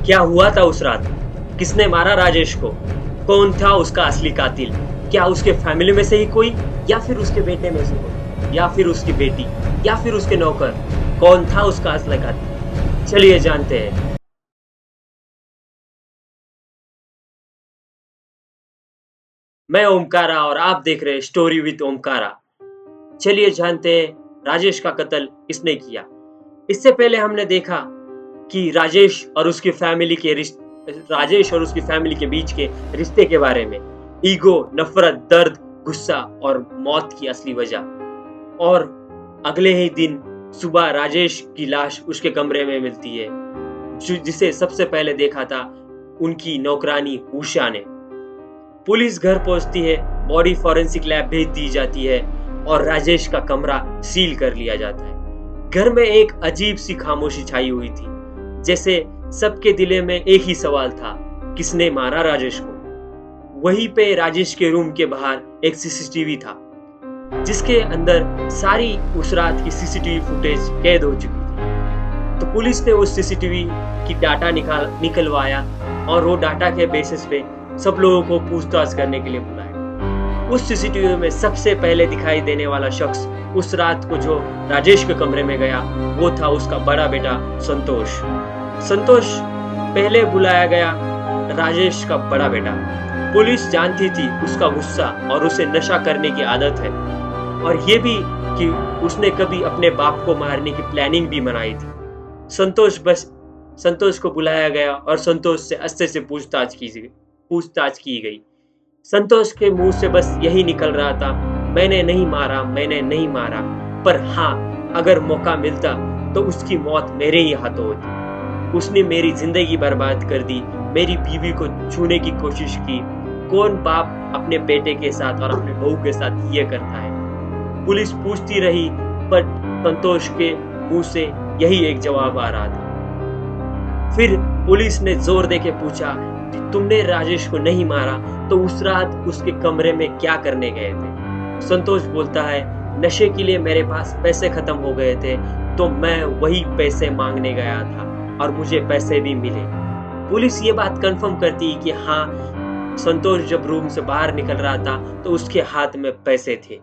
क्या हुआ था उस रात? किसने मारा राजेश को? कौन था उसका असली कातिल? क्या उसके फैमिली में से ही कोई, या फिर उसके बेटे में से कोई, या फिर उसकी बेटी, या फिर उसके नौकर? कौन था उसका असली कातिल? चलिए जानते हैं। मैं ओमकारा और आप देख रहे हैं स्टोरी विद ओमकारा। चलिए जानते हैं राजेश का कत्ल किसने किया। इससे पहले हमने देखा कि राजेश और उसकी फैमिली के बीच के रिश्ते के बारे में, ईगो, नफरत, दर्द, गुस्सा और मौत की असली वजह। और अगले ही दिन सुबह राजेश की लाश उसके कमरे में मिलती है, जिसे सबसे पहले देखा था उनकी नौकरानी उषा ने। पुलिस घर पहुंचती है, बॉडी फॉरेंसिक लैब भेज दी जाती है और राजेश का कमरा सील कर लिया जाता है। घर में एक अजीब सी खामोशी छाई हुई थी, जैसे सबके दिले में एक ही सवाल था, किसने मारा राजेश को? वहीं पे राजेश के रूम के बाहर एक सीसीटीवी था, जिसके अंदर सारी उस रात की सीसीटीवी फुटेज कैद हो चुकी थी। तो पुलिस ने उस सीसीटीवी की डाटा निकलवाया और वो डाटा के बेसिस पे सब लोगों को पूछताछ करने के लिए बुलाया। उस सीसीटीवी में सबसे पहले दिखाई देने वाला शख्स उस रात को जो राजेश के कमरे में गया, वो था उसका बड़ा बेटा संतोष। संतोष पहले बुलाया गया राजेश का बड़ा बेटा। पुलिस जानती थी उसका गुस्सा और उसे नशा करने की आदत है, और ये भी कि उसने कभी अपने बाप को मारने की प्लानिंग भी बनाई थी। संतोष को बुलाया गया और संतोष से अच्छे से पूछताछ की गई। संतोष के मुंह से बस यही निकल रहा था, मैंने नहीं मारा, मैंने नहीं मारा, पर हाँ, अगर मौका मिलता तो उसकी मौत मेरे ही हाथों होती। उसने मेरी जिंदगी बर्बाद कर दी, मेरी बीवी को छूने की कोशिश की। कौन बाप अपने बेटे के साथ और अपने बहू के साथ ये करता है? पुलिस पूछती रही, पर संतोष के मुंह से यही एक जवाब आ रहा था। फिर पुलिस ने जोर देके पूछा, तुमने राजेश को नहीं मारा तो उस रात उसके कमरे में क्या करने गए थे? संतोष बोलता है, नशे के लिए मेरे पास पैसे खत्म हो गए थे, तो मैं वही पैसे मांगने गया था और मुझे पैसे भी मिले। पुलिस ये बात कंफर्म करती कि हाँ, संतोष जब रूम से बाहर निकल रहा था तो उसके हाथ में पैसे थे।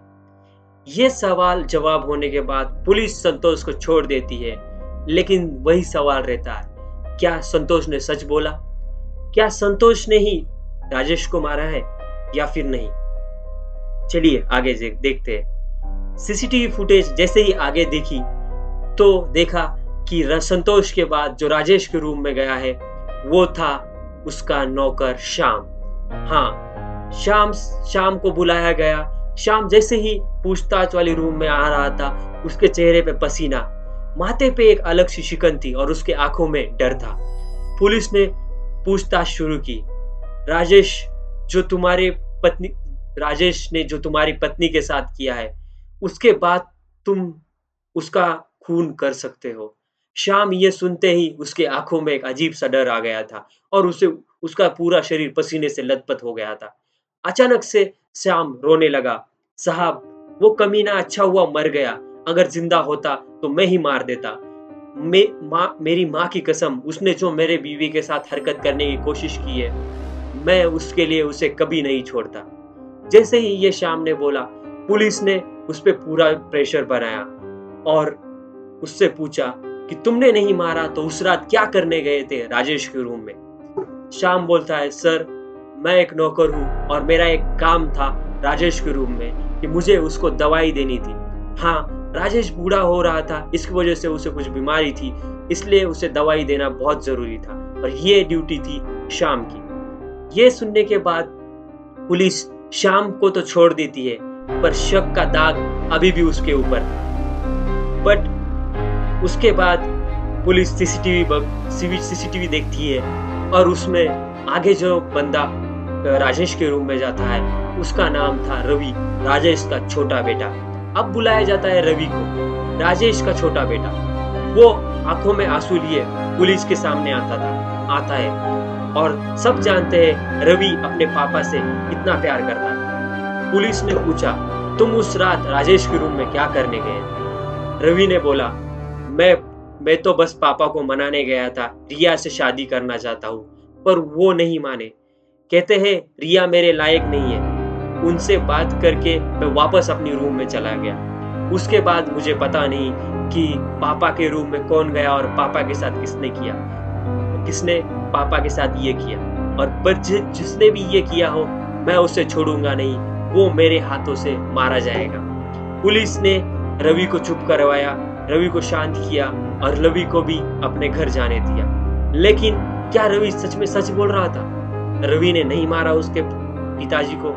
ये सवाल जवाब होने के बाद पुलिस संतोष को छोड़ देती है, लेकिन वही सवाल रहता है, क्या संतोष ने सच बोला? क्या संतोष ने ही राजेश को मारा है या फिर नहीं? चलिए आगे देखते हैं। सीसीटीवी फुटेज जैसे ही आगे देखी तो देखा कि संतोष के बाद जो राजेश के रूम में गया है वो था उसका नौकर श्याम। हाँ, श्याम को बुलाया गया। श्याम जैसे ही पूछताछ वाली रूम में आ रहा था, उसके चेहरे पे पसीना, माथे पे एक अलग सी शिकन थी और उसके आंखों में डर था। पुलिस ने पूछताछ शुरू की, राजेश ने जो तुम्हारी पत्नी के साथ किया है, उसके बाद तुम उसका खून कर सकते हो। श्याम ये सुनते ही उसके आंखों में एक अजीब सा डर आ गया था और उसका पूरा शरीर पसीने से लथपथ हो गया था। अचानक से श्याम रोने लगा, साहब, वो कमीना अच्छा हुआ मर गया, अगर जिंदा होता तो मैं ही मार देता। मेरी माँ की कसम, उसने जो मेरे बीवी के साथ हरकत करने की कोशिश की है, मैं उसके लिए उसे कभी नहीं छोड़ता। जैसे ही ये श्याम ने बोला, पुलिस ने उस पे पूरा प्रेशर बनाया और उससे पूछा कि तुमने नहीं मारा तो उस रात क्या करने गए थे राजेश के रूम में? श्याम बोलता है, सर, मैं एक नौकर हूँ और मेरा एक काम था राजेश के रूम में कि मुझे उसको दवाई देनी थी। हाँ, राजेश बूढ़ा हो रहा था, इसकी वजह से उसे कुछ बीमारी थी, इसलिए उसे दवाई देना बहुत जरूरी था और ये ड्यूटी थी श्याम की। ये सुनने के बाद पुलिस श्याम को तो छोड़ देती है, पर शक का दाग अभी भी उसके ऊपर। बट उसके बाद पुलिस सीसीटीवी देखती है और उसमें आगे जो बंदा राजेश के रूम में जाता है, उसका नाम था रवि, राजेश का छोटा बेटा। अब बुलाया जाता है रवि को, राजेश का छोटा बेटा। वो आंखों में आंसू लिए पुलिस के सामने आता है और सब जानते हैं रवि अपने पापा से कितना प्यार करता है। पुलिस ने पूछा, तुम उस रात राजेश के रूम में क्या करने गए थे? रवि ने बोला, मैं तो बस पापा को मनाने गया था, रिया से शादी करना चाहता हूँ, पर वो नहीं माने। कहते हैं रिया मेरे लायक नहीं है। उनसे बात करके मैं वापस अपनी रूम में चला गया। उसके बाद मुझे पता नहीं कि पापा के रूम में कौन गया और पापा के साथ किसने पापा के साथ ये किया। और पर जिसने भी ये किया हो, मैं उसे छोड़ूंगा नहीं, वो मेरे हाथों से मारा जाएगा। पुलिस ने रवि को चुप करवाया, रवि को शांत किया और रवि को भी अपने घर जाने दिया। लेकिन क्या रवि सच में सच बोल रहा था? रवि ने नहीं मारा उसके पिताजी को,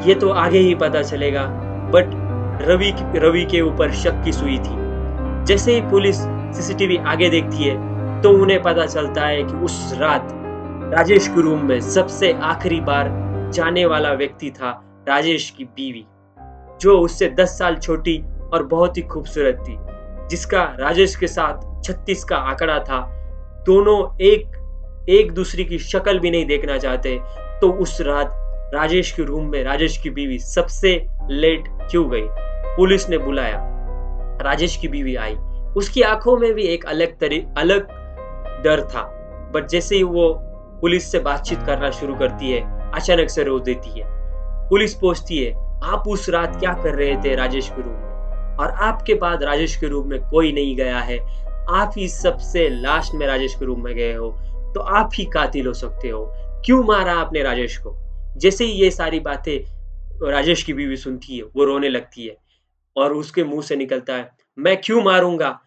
ये तो आगे ही पता चलेगा। बट रवि के ऊपर शक की सुई थी। जैसे ही पुलिस सीसीटीवी आगे देखती है तो उन्हें पता चलता है कि उस रात राजेश के रूम में सबसे आखिरी बार जाने वाला व्यक्ति था राजेश की बीवी, जो उससे 10 साल छोटी और बहुत ही खूबसूरत थी, जिसका राजेश के साथ 36 का आंकड़ा था। दोनों एक दूसरे की शक्ल भी नहीं देखना चाहते। तो उस रात राजेश के रूम में राजेश की बीवी सबसे लेट क्यों गई? पुलिस ने बुलाया, राजेश की बीवी आई। उसकी आंखों में भी एक अलग डर था। बट जैसे ही वो पुलिस से बातचीत करना शुरू करती है, अचानक से रो देती है। पुलिस पूछती है, आप उस रात क्या कर रहे थे राजेश के रूम में? और आपके बाद राजेश के रूम में कोई नहीं गया है, आप ही सबसे लास्ट में राजेश के रूम में गए हो, तो आप ही कातिल हो सकते हो। क्यों मारा आपने राजेश को? जैसे ही ये सारी बातें राजेश की बीवी सुनती है, वो रोने लगती है और उसके मुंह से निकलता है, मैं क्यों मारूंगा?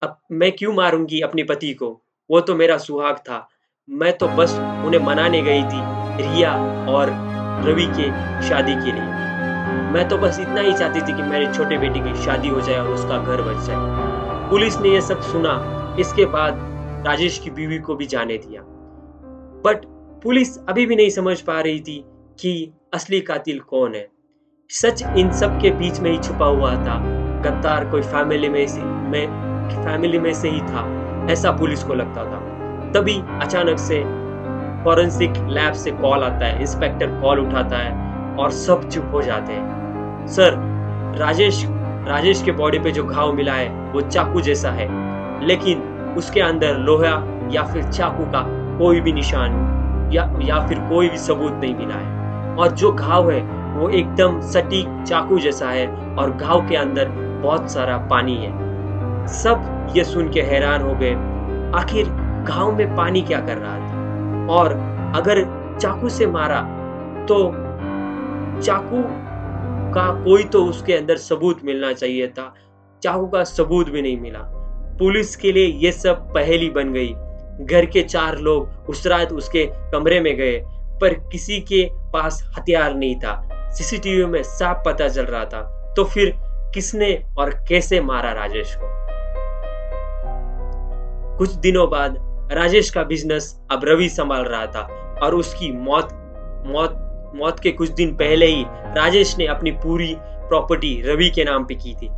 अब मैं क्यों मारूंगी अपने पति को? वो तो मेरा सुहाग था। मैं तो बस उन्हें मनाने गई थी, रिया और रवि के शादी के लिए। मैं तो बस इतना ही चाहती थी कि मेरे छोटे बेटे की शादी हो जाए और उसका घर बच जाए। पुलिस ने यह सब सुना। इसके बाद राजेश की बीवी को भी जाने दिया। बट पुलिस अभी भी नहीं समझ पा रही थी कि असली कातिल कौन है। सच इन सब के बीच में ही छुपा हुआ था। गद्दार कोई फैमिली में से ही था, ऐसा पुलिस को लगता था। तभी अचानक से फॉरेंसिक लैब से कॉल आता है। इंस्पेक्टर कॉल उठाता है और सब चुप हो जाते हैं। सर, राजेश के बॉडी पे जो घाव मिला है वो चाकू जैसा है, लेकिन उसके अंदर लोहा या फिर चाकू का कोई भी निशान या फिर कोई भी सबूत नहीं मिला है। और जो घाव है वो एकदम सटीक चाकू जैसा है और घाव के अंदर बहुत सारा पानी है। सब ये सुन के हैरान हो गए, आखिर घाव में पानी क्या कर रहा था? और अगर चाकू से मारा तो चाकू का कोई तो उसके अंदर सबूत मिलना चाहिए था। चाकू का सबूत भी नहीं मिला। पुलिस के लिए ये सब पहेली बन गई। घर के 4 लोग उस रात उसके कमरे में गए, पर किसी के पास हथियार नहीं था। सीसीटीवी में साफ पता चल रहा था। तो फिर किसने और कैसे मारा राजेश को? कुछ दिनों बाद राजेश का बिजनेस अब रवि संभाल रहा था और उसकी मौत के कुछ दिन पहले ही राजेश ने अपनी पूरी प्रॉपर्टी रवि के नाम पे की थी।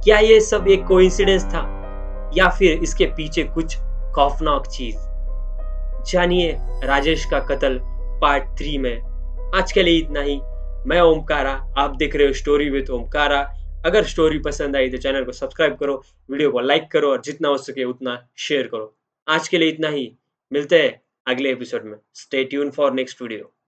क्या ये सब एक कोइंसिडेंस था या फिर इसके पीछे कुछ खौफनाक चीज? जानिए राजेश का कत्ल पार्ट 3 में। आज के लिए इतना ही। मैं ओमकारा, आप देख रहे हो स्टोरी विद ओमकारा। अगर स्टोरी पसंद आई तो चैनल को सब्सक्राइब करो, वीडियो को लाइक करो और जितना हो सके उतना शेयर करो। आज के लिए इतना ही। मिलते हैं अगले एपिसोड में। Stay tune for next video.